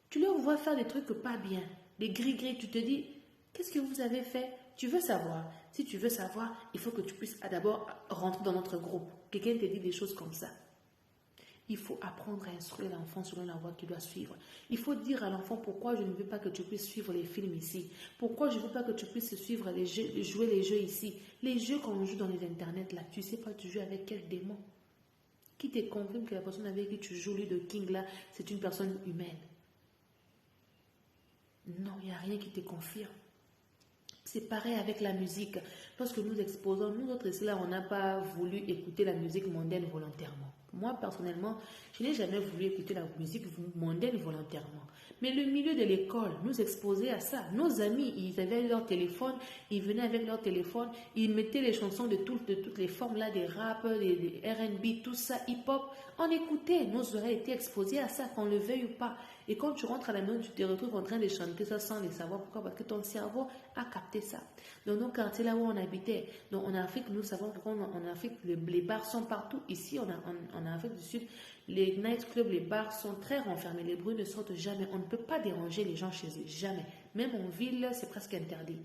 Tu leur vois faire des trucs pas bien, des gris-gris, tu te dis, qu'est-ce que vous avez fait? Tu veux savoir. Si tu veux savoir, il faut que tu puisses d'abord rentrer dans notre groupe. Quelqu'un te dit des choses comme ça. Il faut apprendre à instruire l'enfant selon la voie qu'il doit suivre. Il faut dire à l'enfant pourquoi je ne veux pas que tu puisses suivre les films ici. Pourquoi je ne veux pas que tu puisses suivre les jeux, jouer les jeux ici. Les jeux qu'on joue dans les internets là, tu ne sais pas tu joues avec quel démon. Qui te confirme que la personne avec qui tu joues, lui de King là, c'est une personne humaine. Non, il n'y a rien qui te confirme. C'est pareil avec la musique. Lorsque nous exposons, nous autres ici là, on n'a pas voulu écouter la musique mondaine volontairement. Moi, personnellement, je n'ai jamais voulu écouter la musique mondaine volontairement. Mais le milieu de l'école nous exposait à ça. Nos amis, ils avaient leur téléphone, ils venaient avec leur téléphone, ils mettaient les chansons de toutes les formes là, des rap, des R&B, tout ça, hip-hop. On écoutait, nos oreilles étaient exposées à ça, qu'on le veuille ou pas. Et quand tu rentres à la maison, tu te retrouves en train de chanter ça sans le savoir. Pourquoi? Parce que ton cerveau a capté ça. Dans nos quartiers là où on habitait, donc en Afrique, nous savons qu'en Afrique, les bars sont partout. Ici, en Afrique du Sud, les nightclubs, les bars sont très renfermés. Les bruits ne sortent jamais. On ne peut pas déranger les gens chez eux. Jamais. Même en ville, c'est presque interdit.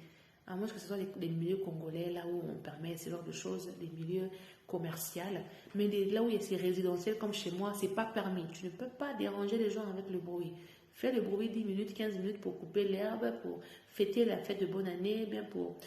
À moins que ce soit les milieux congolais, là où on permet ce genre de choses, les milieux commerciaux. Mais là où il y a ces résidentiels comme chez moi, c'est pas permis. Tu ne peux pas déranger les gens avec le bruit. Fais le bruit 10 minutes, 15 minutes pour couper l'herbe, pour fêter la fête de bonne année, bien pour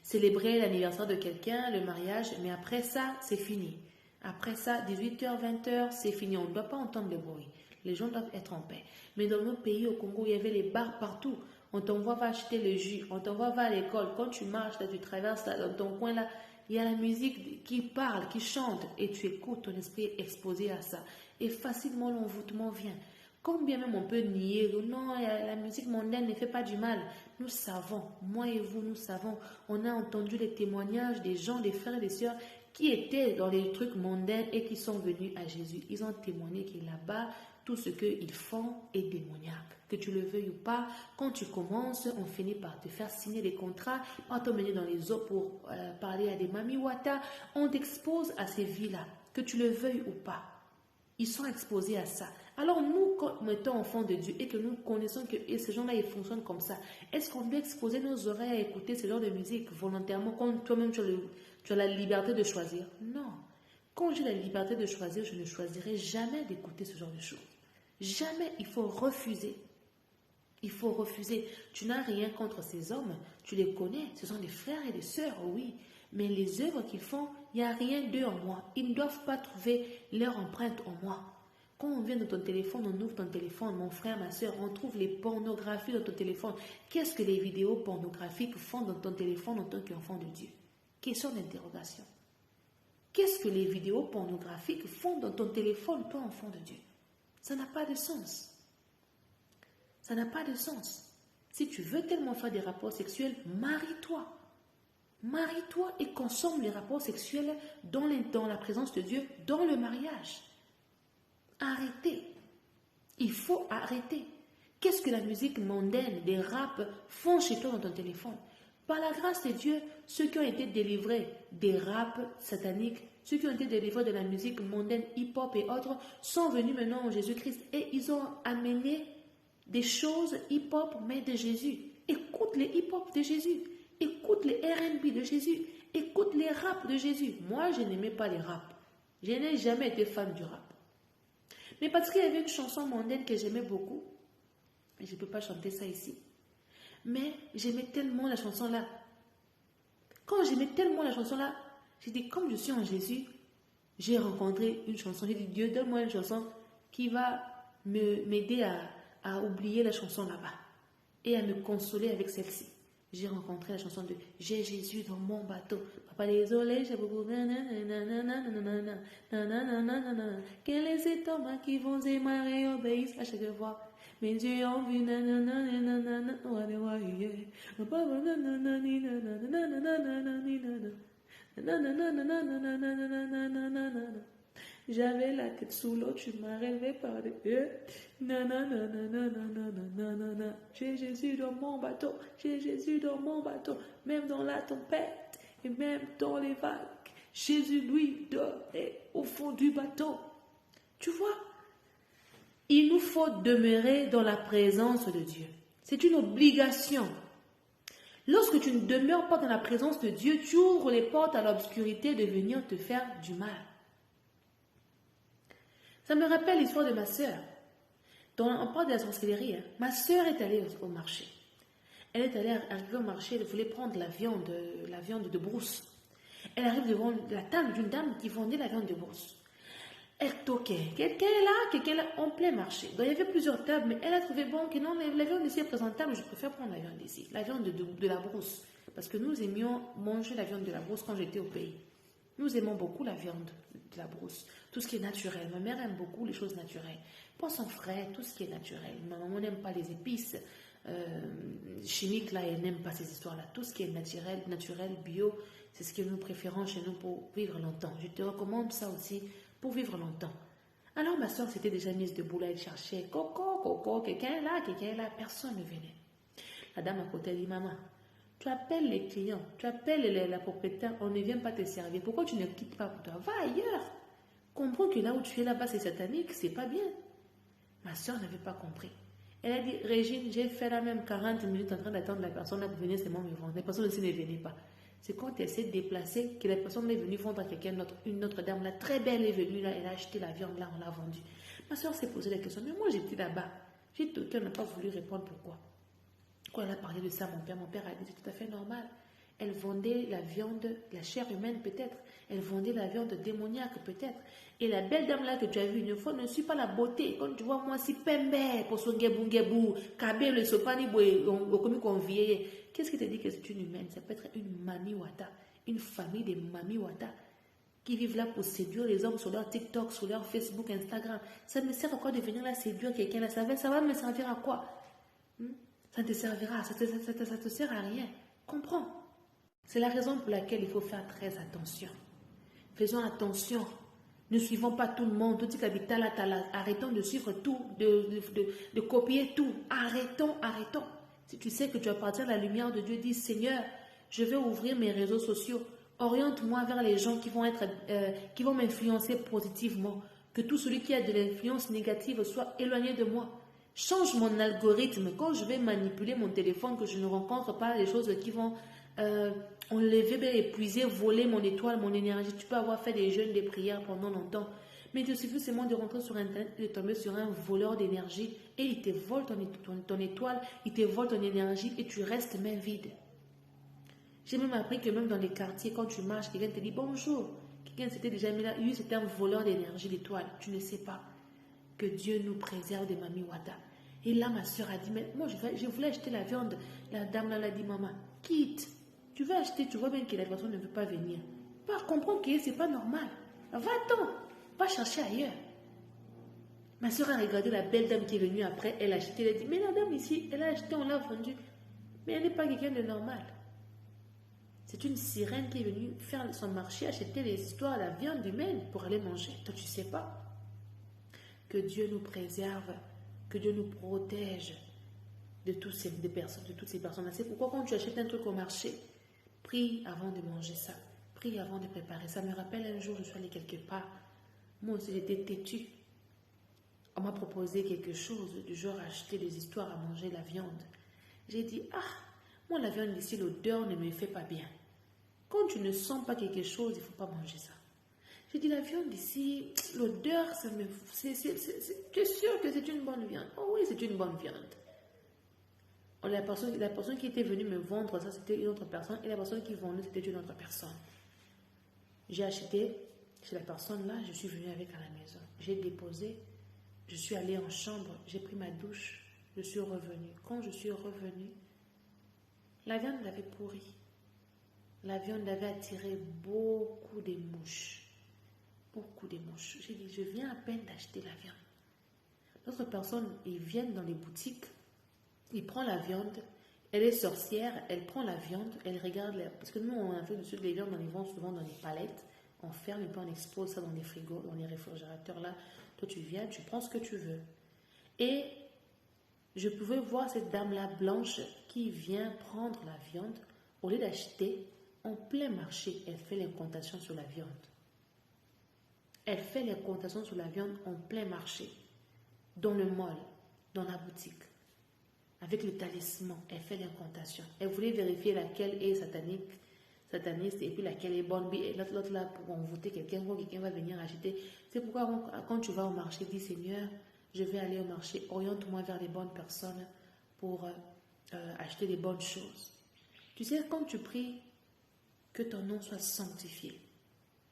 célébrer l'anniversaire de quelqu'un, le mariage. Mais après ça, c'est fini. Après ça, 18h, 20h, c'est fini. On ne doit pas entendre le bruit. Les gens doivent être en paix. Mais dans nos pays, au Congo, il y avait les bars partout. On t'envoie va acheter le jus, on t'envoie va à l'école. Quand tu marches, là, tu traverses là, dans ton coin là, il y a la musique qui parle, qui chante et tu écoutes, ton esprit est exposé à ça. et facilement l'envoûtement vient. Combien même on peut nier, non, la musique mondaine ne fait pas du mal. Nous savons, moi et vous, nous savons. On a entendu les témoignages des gens, des frères et des sœurs qui étaient dans les trucs mondains et qui sont venus à Jésus. Ils ont témoigné que là-bas, tout ce qu'ils font est démoniaque. Que tu le veuilles ou pas, quand tu commences, on finit par te faire signer des contrats, par t'emmener dans les eaux pour parler à des mamiwata. On t'expose à ces vies-là, que tu le veuilles ou pas. Ils sont exposés à ça. Alors nous, comme étant enfants de Dieu et que nous connaissons que ces gens-là, ils fonctionnent comme ça, est-ce qu'on doit exposer nos oreilles à écouter ce genre de musique volontairement quand toi-même tu as la liberté de choisir? Non. Quand j'ai la liberté de choisir, je ne choisirai jamais d'écouter ce genre de choses. Jamais. Il faut refuser. Il faut refuser. Tu n'as rien contre ces hommes. Tu les connais. Ce sont des frères et des sœurs, oui. Mais les œuvres qu'ils font, il n'y a rien d'eux en moi. Ils ne doivent pas trouver leur empreinte en moi. Quand on vient dans ton téléphone, on ouvre ton téléphone, mon frère, ma soeur, on trouve les pornographies dans ton téléphone. Qu'est-ce que les vidéos pornographiques font dans ton téléphone en tant qu'enfant de Dieu? Question d'interrogation. Qu'est-ce que les vidéos pornographiques font dans ton téléphone, toi, enfant de Dieu? Ça n'a pas de sens. Ça n'a pas de sens. Si tu veux tellement faire des rapports sexuels, marie-toi. Marie-toi et consomme les rapports sexuels dans la présence de Dieu, dans le mariage. Arrêtez. Il faut arrêter. Qu'est-ce que la musique mondaine, des raps font chez toi dans ton téléphone? Par la grâce de Dieu, ceux qui ont été délivrés des raps sataniques, ceux qui ont été délivrés de la musique mondaine, hip-hop et autres, sont venus maintenant en Jésus-Christ et ils ont amené des choses hip-hop mais de Jésus. Écoute les hip-hop de Jésus. Écoute les R&B de Jésus. Écoute les raps de Jésus. Moi, je n'aimais pas les raps. Je n'ai jamais été fan du rap. Mais parce qu'il y avait une chanson mondaine que j'aimais beaucoup, je ne peux pas chanter ça ici, mais j'aimais tellement la chanson-là. Quand j'aimais tellement la chanson-là, j'ai dit, comme je suis en Jésus, j'ai rencontré une chanson. J'ai dit, Dieu, donne-moi une chanson qui va m'aider à oublier la chanson là-bas et à me consoler avec celle-ci. J'ai rencontré la chanson de J'ai Jésus dans mon bateau. Papa désolé, j'ai beaucoup. Que les étomacs qui vont démarrer obéissent à chaque voix. Mes yeux ont vu. J'avais la tête sous l'eau, tu m'as relevé par des pieds. J'ai Jésus dans mon bateau, j'ai Jésus dans mon bateau, même dans la tempête et même dans les vagues. Jésus, lui, dort au fond du bateau. Tu vois, il nous faut demeurer dans la présence de Dieu. C'est une obligation. Lorsque tu ne demeures pas dans la présence de Dieu, tu ouvres les portes à l'obscurité de venir te faire du mal. Ça me rappelle l'histoire de ma sœur. On parle de la sorcellerie. Hein. Ma sœur est allée au marché. Elle est arrivée au marché, elle voulait prendre la viande de brousse. Elle arrive devant la table d'une dame qui vendait la viande de brousse. Elle toquait. Quelqu'un est là, en plein marché. Donc il y avait plusieurs tables, mais elle a trouvé bon que non, la viande ici est présentable, je préfère prendre la viande ici. La viande de la brousse. Parce que nous aimions manger la viande de la brousse quand j'étais au pays. Nous aimons beaucoup la viande de la brousse, tout ce qui est naturel. Ma mère aime beaucoup les choses naturelles. Poisson frais, tout ce qui est naturel. Ma maman n'aime pas les épices chimiques, là, elle n'aime pas ces histoires-là. Tout ce qui est naturel, bio, c'est ce que nous préférons chez nous pour vivre longtemps. Je te recommande ça aussi pour vivre longtemps. Alors ma soeur s'était déjà mise debout là, elle cherchait coco, quelqu'un est là, personne ne venait. La dame à côté dit, maman, tu appelles les clients, tu appelles la propriétaire, on ne vient pas te servir. Pourquoi tu ne quittes pas pour toi? Va ailleurs. Comprends que là où tu es là-bas, c'est satanique, c'est pas bien. Ma soeur n'avait pas compris. Elle a dit, Régine, j'ai fait la même 40 minutes en train d'attendre la personne là pour venir seulement me vendre. La personne aussi ne venait pas. C'est quand elle s'est déplacée que la personne est venue vendre à quelqu'un d'autre. Une autre dame là, très belle, est venue là, elle a acheté la viande là, on l'a vendue. Ma soeur s'est posé la question, mais moi j'étais là-bas. J'ai toqué, on n'a pas voulu répondre pourquoi. Quand elle a parlé de ça à mon père a dit c'est tout à fait normal. Elle vendait la viande, la chair humaine peut-être. Elle vendait la viande démoniaque peut-être. Et la belle dame là que tu as vue une fois ne suit pas la beauté. Quand tu vois moi si pembe, pour son gebou, kabé, le sopani, comme qu'on vieillit. Qu'est-ce qui te dit que c'est une humaine? Ça peut être une mamiwata, une famille de mamiwata qui vivent là pour séduire les hommes sur leur TikTok, sur leur Facebook, Instagram. Ça me sert à quoi de venir là séduire quelqu'un là? Ça va me servir à quoi? Ça te servira, ça te sert à rien. Comprends? C'est la raison pour laquelle il faut faire très attention. Faisons attention. Ne suivons pas tout le monde. Tout dit qu'habitat là, arrêtons de suivre tout, de copier tout. Arrêtons. Si tu sais que tu appartiens à la lumière de Dieu, dis Seigneur, je vais ouvrir mes réseaux sociaux. Oriente-moi vers les gens qui vont m'influencer positivement. Que tout celui qui a de l'influence négative soit éloigné de moi. Change mon algorithme. Quand je vais manipuler mon téléphone, que je ne rencontre pas des choses qui vont enlever, épuiser, voler mon étoile, mon énergie. Tu peux avoir fait des jeûnes, des prières pendant longtemps. Mais il te suffit seulement de rentrer sur Internet et de tomber sur un voleur d'énergie. Et il te vole ton étoile, il te vole ton énergie et tu restes main vide. J'ai même appris que même dans les quartiers, quand tu marches, quelqu'un te dit bonjour. Quelqu'un s'était déjà mis là, lui c'était un voleur d'énergie, d'étoile. Tu ne sais pas. Que Dieu nous préserve de Mami Wata. Et là, ma soeur a dit, mais moi, je voulais acheter la viande. La dame là, a dit, maman, quitte. Tu veux acheter, tu vois bien que la personne ne veut pas venir. Pas comprendre que c'est pas normal. Va-t'en, va chercher ailleurs. Ma soeur a regardé la belle dame qui est venue après, elle a acheté, elle a dit, mais la dame ici, elle a acheté, on l'a vendue. Mais elle n'est pas quelqu'un de normal. C'est une sirène qui est venue faire son marché, acheter les histoires, la viande humaine pour aller manger. Toi, tu ne sais pas. Que Dieu nous préserve, que Dieu nous protège de toutes ces personnes. C'est pourquoi quand tu achètes un truc au marché, prie avant de manger ça. Prie avant de préparer. Ça me rappelle un jour, je suis allée quelque part. Moi aussi, j'étais têtue. On m'a proposé quelque chose du genre acheter des histoires à manger la viande. J'ai dit, moi la viande ici, l'odeur ne me fait pas bien. Quand tu ne sens pas quelque chose, il ne faut pas manger ça. J'ai dit, la viande ici, l'odeur, ça me... Tu es sûr que c'est une bonne viande? Oh oui, c'est une bonne viande. La personne qui était venue me vendre ça, c'était une autre personne. Et la personne qui vendait, c'était une autre personne. J'ai acheté chez la personne là, je suis venue avec à la maison. J'ai déposé, je suis allée en chambre, j'ai pris ma douche, je suis revenue. Quand je suis revenue, la viande avait pourri. La viande avait attiré beaucoup de mouches. Beaucoup de mouches. J'ai dit, je viens à peine d'acheter la viande. D'autres personnes, ils viennent dans les boutiques, ils prennent la viande, elle est sorcière, elle prend la viande, elle regarde, parce que nous, on a fait dessus les viandes, on les vend souvent dans les palettes, on ferme et puis on expose ça dans les frigos, dans les réfrigérateurs là. Toi, tu viens, tu prends ce que tu veux. Et je pouvais voir cette dame-là blanche qui vient prendre la viande, au lieu d'acheter, en plein marché, elle fait l'incantation sur la viande. Elle fait l'incantation sur la viande en plein marché, dans le mall, dans la boutique. Avec le talisman, elle fait l'incantation. Elle voulait vérifier laquelle est sataniste et puis laquelle est bonne. Et l'autre là, pour envoûter quelqu'un, quand quelqu'un va venir acheter. C'est pourquoi quand tu vas au marché, dis Seigneur, je vais aller au marché, oriente-moi vers les bonnes personnes pour acheter les bonnes choses. Tu sais, quand tu pries, que ton nom soit sanctifié.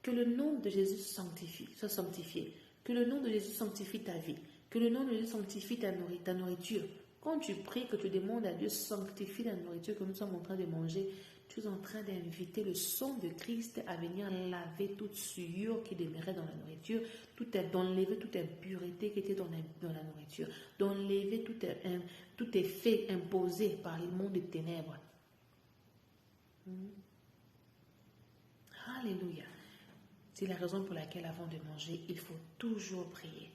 Que le nom de Jésus soit sanctifié. Que le nom de Jésus sanctifie ta vie. Que le nom de Jésus sanctifie ta nourriture. Quand tu pries, que tu demandes à Dieu sanctifie la nourriture que nous sommes en train de manger, tu es en train d'inviter le sang de Christ à venir laver toute souillure qui demeurait dans la nourriture, d'enlever toute impureté qui était dans la nourriture, d'enlever tout effet imposé par les mondes des ténèbres. Alléluia. C'est la raison pour laquelle avant de manger, il faut toujours prier.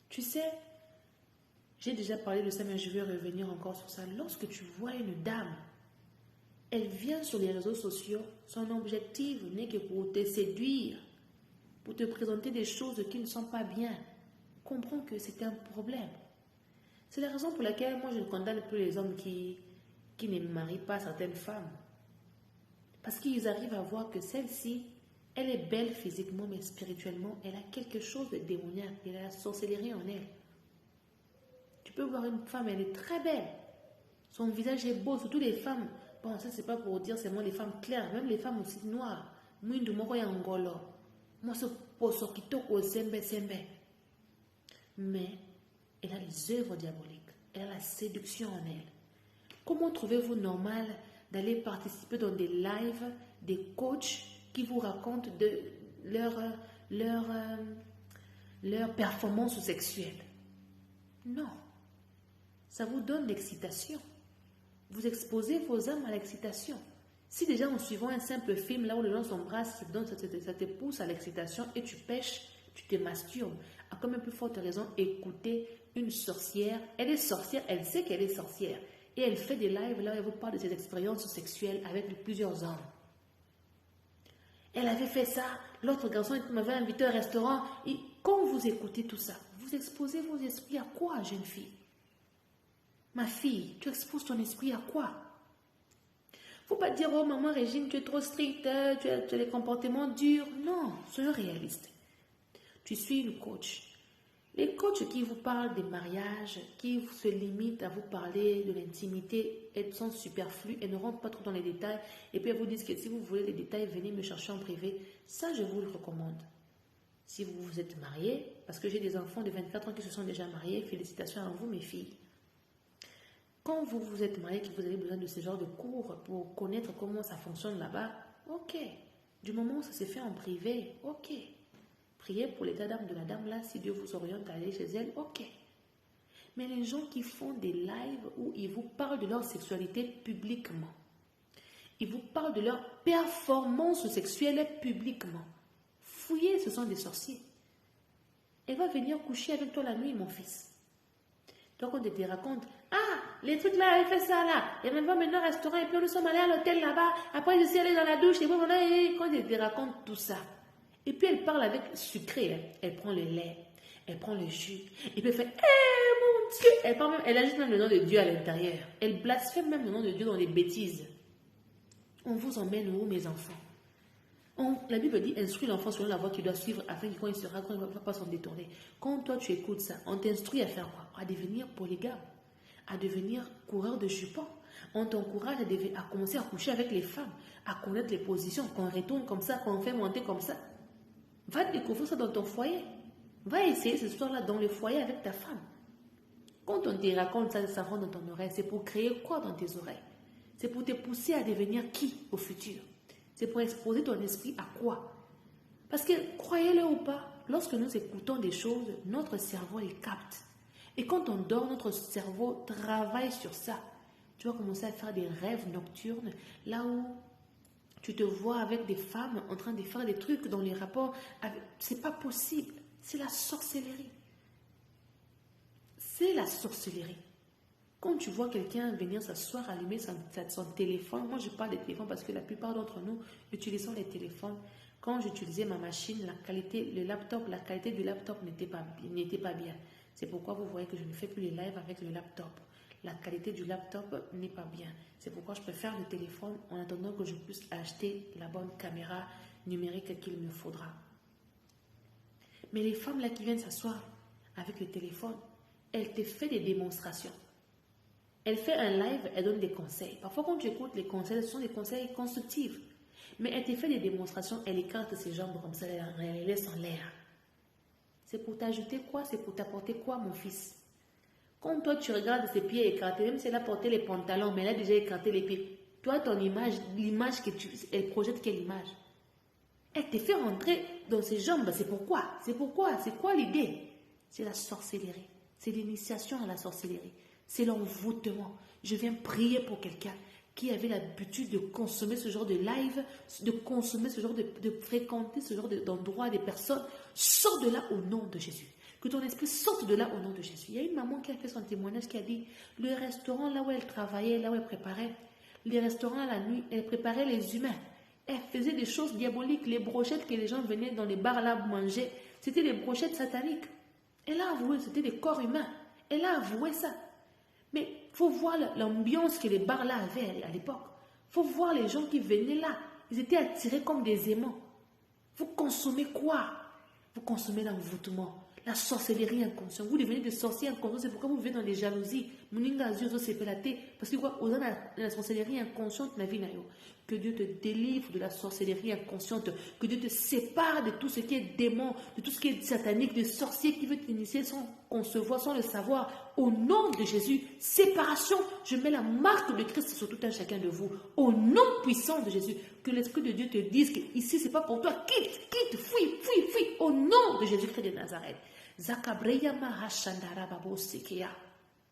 Tu sais, j'ai déjà parlé de ça, mais je vais revenir encore sur ça. Lorsque tu vois une dame, elle vient sur les réseaux sociaux, son objectif n'est que pour te séduire, pour te présenter des choses qui ne sont pas bien. Comprends que c'est un problème. C'est la raison pour laquelle moi je ne condamne plus les hommes qui ne marient pas certaines femmes. Parce qu'ils arrivent à voir que celle-ci, elle est belle physiquement, mais spirituellement, elle a quelque chose de démoniaque. Elle a la sorcellerie en elle. Tu peux voir une femme, elle est très belle. Son visage est beau, surtout les femmes. Bon, ça c'est pas pour dire seulement les femmes claires, même les femmes aussi noires. Mwindu moko ya ngolo. Moi, ce poso kitoko sembe. Mais elle a les œuvres diaboliques. Elle a la séduction en elle. Comment trouvez-vous normal d'aller participer dans des lives, des coachs qui vous racontent de leur performance sexuelle? Non. Ça vous donne l'excitation. Vous exposez vos âmes à l'excitation. Si déjà en suivant un simple film, là où les gens s'embrassent, ça te pousse à l'excitation et tu pêches, tu te masturbes, à comme une plus forte raison, écoutez une sorcière. Elle est sorcière, elle sait qu'elle est sorcière. Et elle fait des lives là où elle vous parle de ses expériences sexuelles avec plusieurs hommes. Elle avait fait ça, l'autre garçon m'avait invité au restaurant. Et quand vous écoutez tout ça, vous exposez vos esprits à quoi, jeune fille? Ma fille, tu exposes ton esprit à quoi? Faut pas dire, oh maman Régine, tu es trop stricte, tu as des comportements durs. Non, soyons réalistes. Tu suis le coach. Les coachs qui vous parlent des mariages, qui se limitent à vous parler de l'intimité, elles sont superflues et ne rentrent pas trop dans les détails. Et puis elles vous disent que si vous voulez les détails, venez me chercher en privé. Ça, je vous le recommande. Si vous vous êtes mariés, parce que j'ai des enfants de 24 ans qui se sont déjà mariés, félicitations à vous mes filles. Quand vous vous êtes mariés, que vous avez besoin de ce genre de cours pour connaître comment ça fonctionne là-bas, ok. Du moment où ça se fait en privé, ok. Priez pour l'état d'âme de la dame là, si Dieu vous oriente à aller chez elle, ok. Mais les gens qui font des lives où ils vous parlent de leur sexualité publiquement, ils vous parlent de leur performance sexuelle publiquement, fouillez, ce sont des sorciers. Elle va venir coucher avec toi la nuit, mon fils. Donc on te raconte, ah, les trucs là, elle fait ça là, et même maintenant au restaurant, et puis nous sommes allés à l'hôtel là-bas, après je suis allée dans la douche, et puis voilà, quand elle te raconte tout ça. Et puis elle parle avec sucré, hein. Elle prend le lait, elle prend le jus, et puis elle fait, mon Dieu, elle ajoute même le nom de Dieu à l'intérieur. Elle blasphème même le nom de Dieu dans les bêtises. On vous emmène où, mes enfants? La Bible dit, instruis l'enfant selon la voie qu'il doit suivre, afin que quand il sera, quand il ne va pas s'en détourner. Quand toi tu écoutes ça, on t'instruit à faire quoi? À devenir polygame, à devenir coureur de jupons. On t'encourage à commencer à coucher avec les femmes, à connaître les positions, qu'on retourne comme ça, qu'on fait monter comme ça. Va découvrir ça dans ton foyer. Va essayer ce soir-là dans le foyer avec ta femme. Quand on te raconte ça, ça rentre dans ton oreille, c'est pour créer quoi dans tes oreilles? C'est pour te pousser à devenir qui au futur? C'est pour exposer ton esprit à quoi? Parce que, croyez-le ou pas, lorsque nous écoutons des choses, notre cerveau les capte. Et quand on dort, notre cerveau travaille sur ça. Tu vas commencer à faire des rêves nocturnes, là où tu te vois avec des femmes en train de faire des trucs dans les rapports. C'est pas possible. C'est la sorcellerie. C'est la sorcellerie. Quand tu vois quelqu'un venir s'asseoir, allumer son téléphone, moi je parle des téléphones parce que la plupart d'entre nous utilisons les téléphones. Quand j'utilisais ma machine, la qualité du laptop n'était pas bien. C'est pourquoi vous voyez que je ne fais plus les lives avec le laptop. La qualité du laptop n'est pas bien. C'est pourquoi je préfère le téléphone en attendant que je puisse acheter la bonne caméra numérique qu'il me faudra. Mais les femmes là qui viennent s'asseoir avec le téléphone, elles te font des démonstrations. Elle fait un live, elle donne des conseils. Parfois, quand tu écoutes les conseils, ce sont des conseils constructifs. Mais elle te fait des démonstrations, elle écarte ses jambes comme ça, elle les laisse en l'air. C'est pour t'ajouter quoi? C'est pour t'apporter quoi, mon fils? Quand toi, tu regardes ses pieds écartés, même si elle a porté les pantalons, mais elle a déjà écarté les pieds. Toi, ton image, l'image elle projette quelle image? Elle te fait rentrer dans ses jambes. C'est pourquoi? C'est quoi l'idée? C'est la sorcellerie. C'est l'initiation à la sorcellerie. C'est l'envoûtement. Je viens prier pour quelqu'un qui avait l'habitude de consommer ce genre de live, de consommer ce genre de fréquenter ce genre d'endroit, des personnes. Sors de là au nom de Jésus. Que ton esprit sorte de là au nom de Jésus. Il y a une maman qui a fait son témoignage qui a dit, le restaurant là où elle travaillait, là où elle préparait, les restaurants la nuit, elle préparait les humains. Elle faisait des choses diaboliques. Les brochettes que les gens venaient dans les bars là manger, c'était des brochettes sataniques. Elle a avoué, c'était des corps humains. Elle a avoué ça. Mais il faut voir l'ambiance que les bars là avaient à l'époque. Il faut voir les gens qui venaient là. Ils étaient attirés comme des aimants. Vous consommez quoi? Vous consommez l'envoûtement, la sorcellerie inconsciente. Vous devenez des sorciers inconscients. C'est pourquoi vous vivez dans les jalousies. Muninga Zio se pelaté. Parce que quoi? Aux la sorcellerie inconsciente, la vie n'a yo. Que Dieu te délivre de la sorcellerie inconsciente. Que Dieu te sépare de tout ce qui est démon, de tout ce qui est satanique, de sorciers qui veut t'initier sans concevoir, sans le savoir. Au nom de Jésus, séparation. Je mets la marque de Christ sur tout un chacun de vous. Au nom puissant de Jésus. Que l'Esprit de Dieu te dise que ici, c'est pas pour toi. Quitte, quitte, fuis, fuis, fuis. Au nom de Jésus-Christ de Nazareth. Zakabreya Mahashandara Babo Sekeya.